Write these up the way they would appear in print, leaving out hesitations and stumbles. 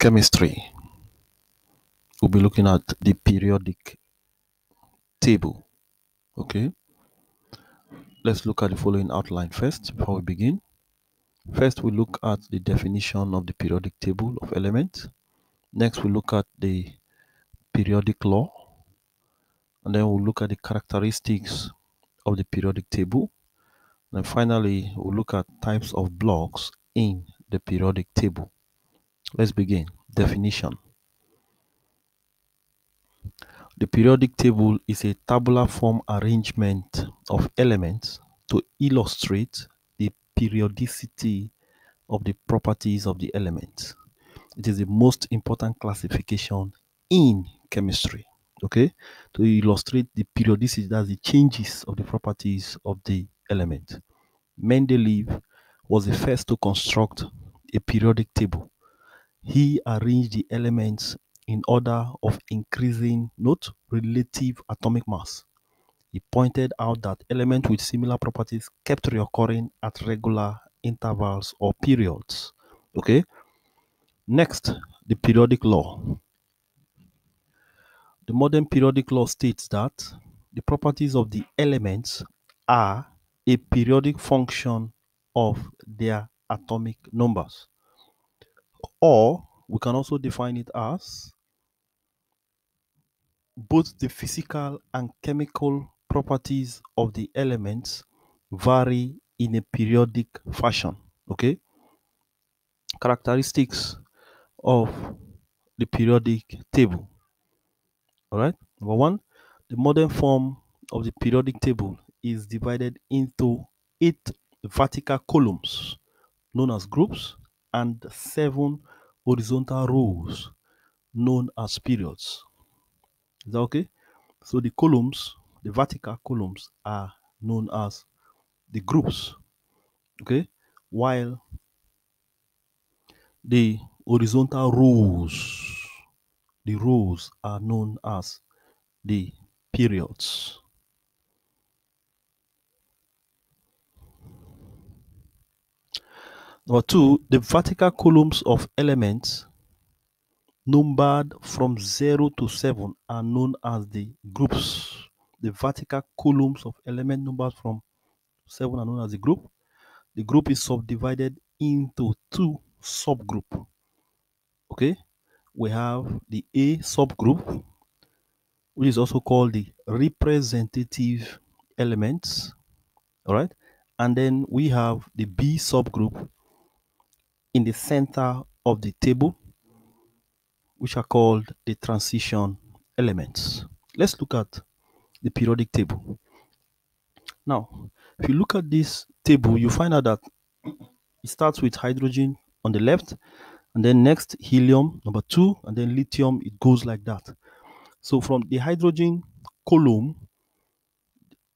chemistry, we'll be looking at the periodic table. Okay, let's look at the following outline first before we begin. First, we look at the definition of the periodic table of elements. Next, we look at the periodic law, and then we'll look at the characteristics of the periodic table. And finally, we'll look at types of blocks in the periodic table. Let's begin. Definition. The periodic table is a tabular form arrangement of elements to illustrate the periodicity of the properties of the elements. It is the most important classification in chemistry. Okay, to illustrate the periodicity, that's the changes of the properties of the element. Mendeleev was the first to construct a periodic table. He arranged the elements in order of increasing, note, relative atomic mass. He pointed out that elements with similar properties kept reoccurring at regular intervals or periods. Okay. Next, the periodic law. The modern periodic law states that the properties of the elements are a periodic function of their atomic numbers. Or we can also define it as both the physical and chemical properties of the elements vary in a periodic fashion. Okay. Characteristics of the periodic table. All right. Number one, the modern form of the periodic table is divided into 8 vertical columns known as groups and 7 horizontal rows known as periods. Is that okay? So the columns, the vertical columns, are known as the groups. Okay, while the horizontal rows, the rows are known as the periods. Number two, the vertical columns of elements numbered from 0 to 7 are known as the groups. The vertical columns of element numbered from 7 are known as the group. The group is subdivided into 2 subgroups. Okay, we have the A subgroup, which is also called the representative elements. All right, and then we have the B subgroup in the center of the table, which are called the transition elements. Let's look at the periodic table. Now, if you look at this table, you find out that it starts with hydrogen on the left, and then next helium, number 2, and then lithium. It goes like that. So from the hydrogen column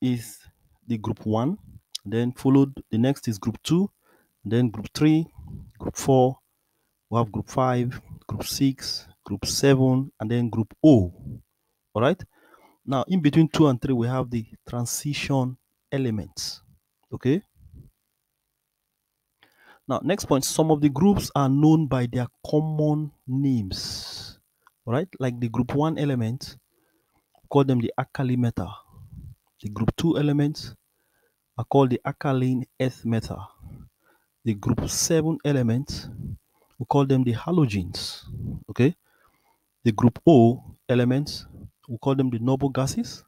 is the group 1, then followed, the next is group 2, then group 3, group 4, we have group 5, group 6, group 7, and then group O. All right. Now, in between 2 and 3, we have the transition elements. Okay. Now, next point, some of the groups are known by their common names. All right. Like the group 1 element, call them the alkali metal. The group 2 elements are called the alkaline earth metal. The group 7 elements, we call them the halogens. Okay. The group O elements, we call them the noble gases.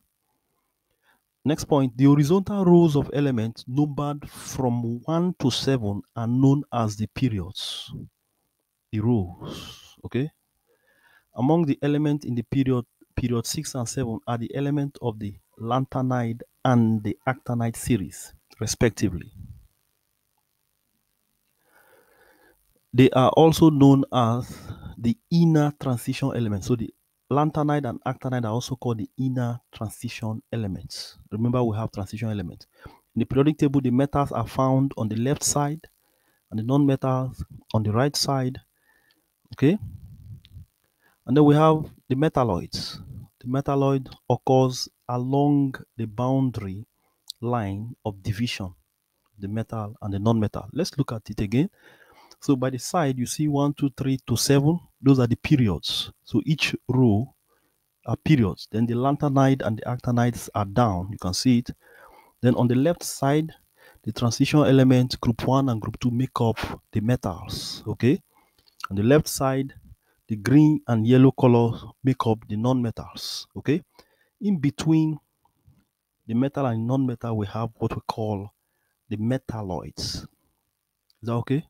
Next point, the horizontal rows of elements numbered from 1 to 7 are known as the periods. The rows. Okay. Among the elements in the period 6 and 7 are the elements of the lanthanide and the actinide series, respectively. They are also known as the inner transition elements. So the lanthanide and actinide are also called the inner transition elements. Remember, we have transition elements. In the periodic table, the metals are found on the left side and the non-metals on the right side. Okay. And then we have the metalloids. The metalloid occurs along the boundary line of division, the metal and the non-metal. Let's look at it again. So by the side, you see 1, 2, 3 to 7. Those are the periods. So each row are periods. Then the lanthanide and the actinides are down. You can see it. Then on the left side, the transition element group 1 and group 2 make up the metals. Okay. On the left side, the green and yellow colors make up the non-metals. Okay. In between the metal and non-metal, we have what we call the metalloids. Is that okay?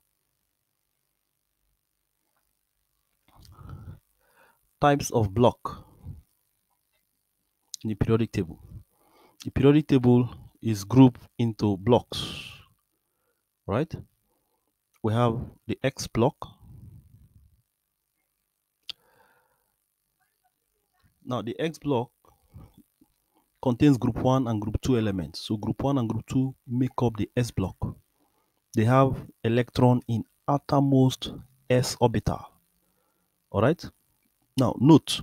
Types of block in the periodic table. The periodic table is grouped into blocks, right? We have the X block. Now the X block contains group 1 and group 2 elements. So group 1 and group 2 make up the S block. They have electron in outermost S orbital. All right. Now note,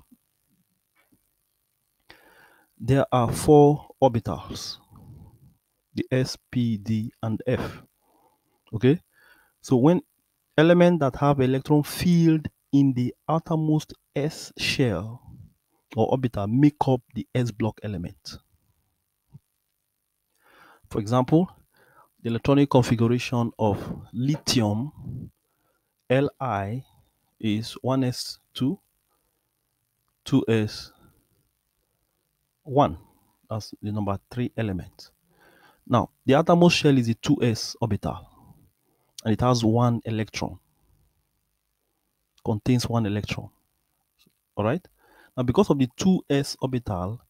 there are 4 orbitals, the S, P, D, and F. Okay. So when elements that have electron field in the outermost S shell or orbital make up the S block element. For example, the electronic configuration of lithium Li is 1s2, 2s1. That's the number 3 element. Now, the outermost shell is a 2s orbital and it has 1 electron, contains 1 electron. All right. Now, because of the 2s orbital,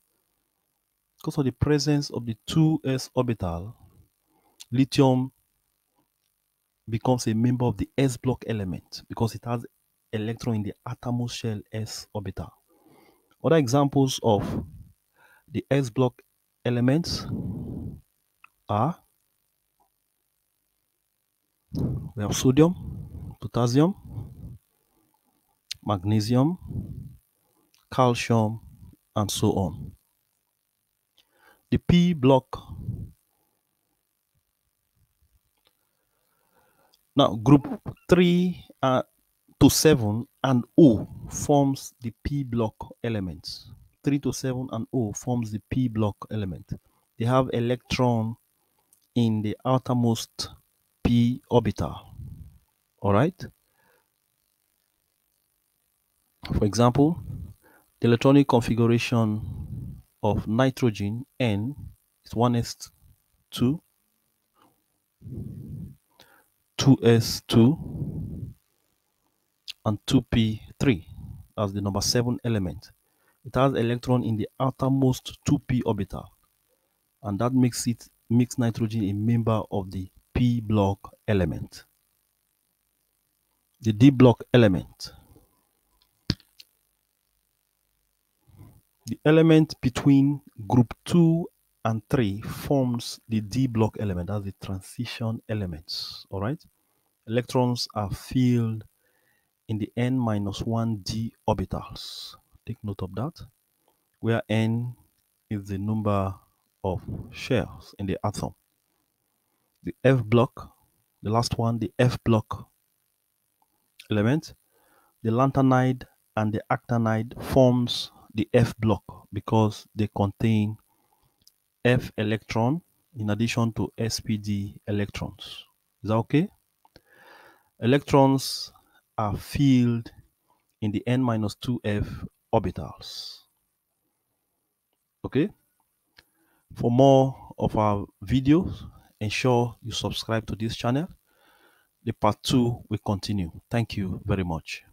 because of the presence of the 2s orbital, lithium becomes a member of the S block element because it has electron in the outermost shell S orbital. Other examples of the S block elements are, we have sodium, potassium, magnesium, calcium, and so on. The P block. Now, group 3 to 7 and O forms the P block elements. 3 to 7 and O forms the P block element. They have electron in the outermost p orbital. All right. For example, the electronic configuration of nitrogen N is 1s2, 2s2, and 2p3 as the number 7 element. It has electron in the outermost 2p orbital, and that makes nitrogen a member of the p block element. The D block element. The element between group 2 and 3 forms the D block element. That's the transition elements. All right. Electrons are filled in the n-1 d orbitals. Take note of that, where n is the number of shells in the atom. The F block, the last one, the F block element, the lanthanide and the actinide forms the F block because they contain F electron in addition to SPD electrons. Is that okay? Electrons are filled in the n-2f orbitals. Okay? For more of our videos, ensure you subscribe to this channel. The part 2 will continue. Thank you very much.